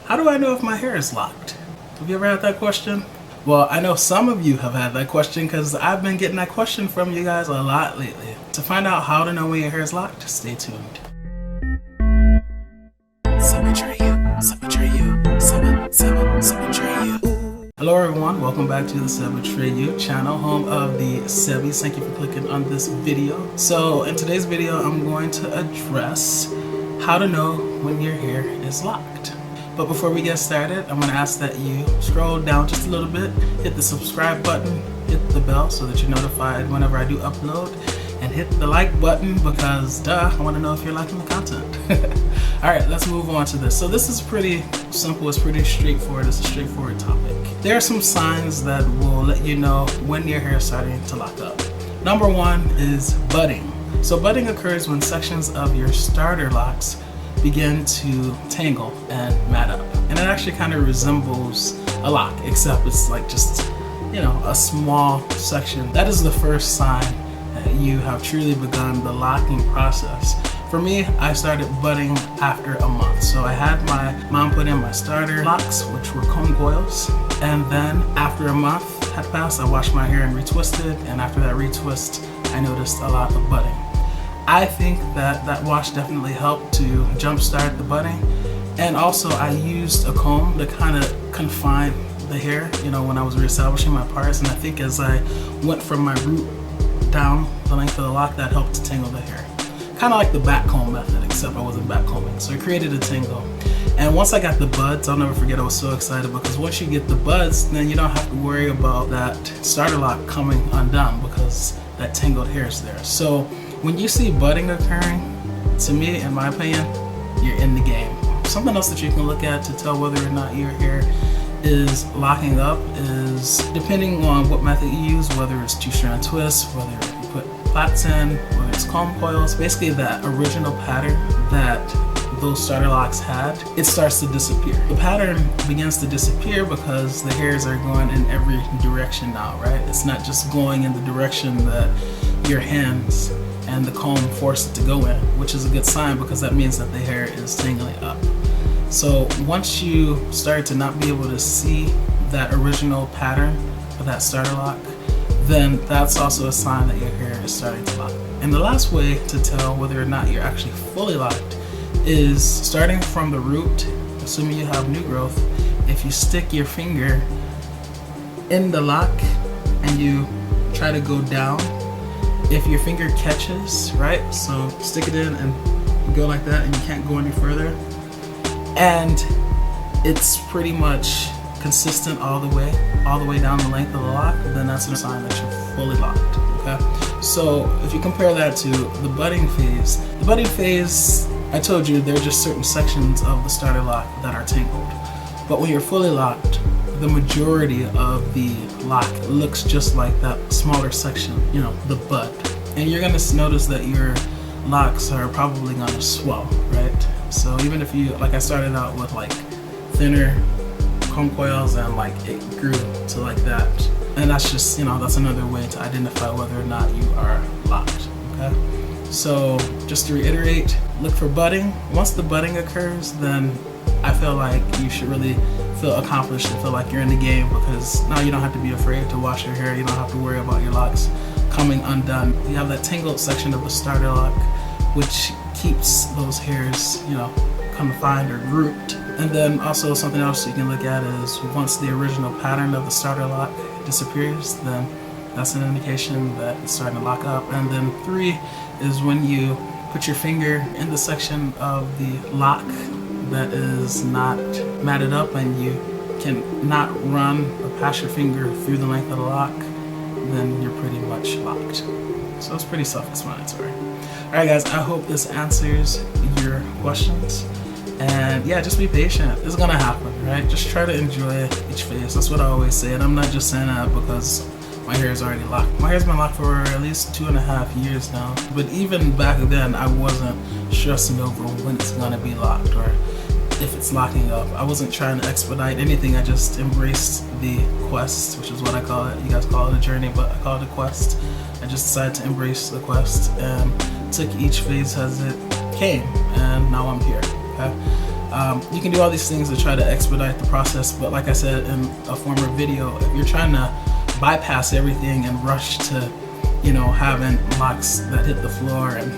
How do I know if my hair is locked? Have you ever had that question? Well, I know some of you have had that question because I've been getting that question from you guys a lot lately. To find out how to know when your hair is locked, stay tuned. Hello everyone, welcome back to the Atreyu channel, home of the Sebbies. Thank you for clicking on this video. So in today's video, I'm going to address how to know when your hair is locked. But before we get started, I'm going to ask that you scroll down just a little bit, hit the subscribe button, hit the bell so that you're notified whenever I do upload, and hit the like button because, I want to know if you're liking the content. Alright, let's move on to this. So this is pretty simple, it's pretty straightforward, it's a straightforward topic. There are some signs that will let you know when your hair is starting to lock up. Number one is budding. So budding occurs when sections of your starter locks begin to tangle and mat up. And it actually kind of resembles a lock, except it's like just, a small section. That is the first sign that you have truly begun the locking process. For me, I started budding after a month. So I had my mom put in my starter locks, which were comb coils. And then after a month had passed, I washed my hair and retwisted. And after that retwist, I noticed a lot of budding. I think that wash definitely helped to jumpstart the budding. And also I used a comb to kind of confine the hair, when I was reestablishing my parts. And I think as I went from my root down the length of the lock, that helped to tangle the hair. Kind of like the back comb method, except I wasn't back combing. So it created a tangle. And once I got the buds, I'll never forget, I was so excited because once you get the buds, then you don't have to worry about that starter lock coming undone because that tangled hair is there. So when you see budding occurring, to me, in my opinion, you're in the game. Something else that you can look at to tell whether or not your hair is locking up is, depending on what method you use, whether it's two-strand twists, whether you put plaits in, whether it's comb coils, basically that original pattern that those starter locks had, it starts to disappear. The pattern begins to disappear because the hairs are going in every direction now, right? It's not just going in the direction that your hands and the comb force it to go in, which is a good sign because that means that the hair is tangling up. So once you start to not be able to see that original pattern of that starter lock, then that's also a sign that your hair is starting to lock. And the last way to tell whether or not you're actually fully locked is starting from the root, assuming you have new growth. If you stick your finger in the lock and you try to go down, if your finger catches, right? So stick it in and go like that and you can't go any further. And it's pretty much consistent all the way down the length of the lock, then that's a sign that you're fully locked, okay? So if you compare that to the budding phase, I told you there are just certain sections of the starter lock that are tangled. But when you're fully locked, the majority of the lock looks just like that smaller section, the bud. And you're gonna notice that your locks are probably gonna swell, right? So even if you, like I started out with like thinner comb coils and like it grew to like that. And that's just, that's another way to identify whether or not you are locked, okay? So just to reiterate, look for budding. Once the budding occurs, then I feel like you should really feel accomplished and feel like you're in the game because now you don't have to be afraid to wash your hair. You don't have to worry about your locks coming undone. You have that tangled section of the starter lock, which keeps those hairs, confined or grouped. And then also something else you can look at is once the original pattern of the starter lock disappears, then that's an indication that it's starting to lock up. And then 3 is when you put your finger in the section of the lock that is not matted up and you can not run or pass your finger through the length of the lock, then you're pretty much locked. So it's pretty self-explanatory. Alright guys, I hope this answers your questions. And yeah, just be patient. It's gonna happen, right? Just try to enjoy each phase. That's what I always say. And I'm not just saying that because my hair is already locked. My hair's been locked for at least 2.5 years now. But even back then, I wasn't stressing over when it's gonna be locked or if it's locking up. I wasn't trying to expedite anything. I just embraced the quest, which is what I call it. You guys call it a journey, but I call it a quest. I just decided to embrace the quest and took each phase as it came, and now I'm here. Okay? You can do all these things to try to expedite the process, but like I said in a former video, if you're trying to bypass everything and rush to, you know, having locks that hit the floor and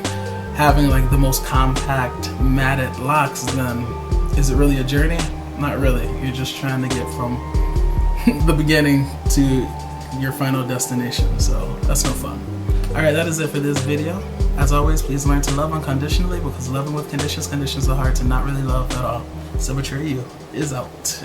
having like the most compact matted locks, then is it really a journey? Not really. You're just trying to get from the beginning to your final destination, so that's no fun. Alright, that is it for this video. As always, please learn to love unconditionally, because loving with conditions are hard to not really love at all. So Atreyu is out.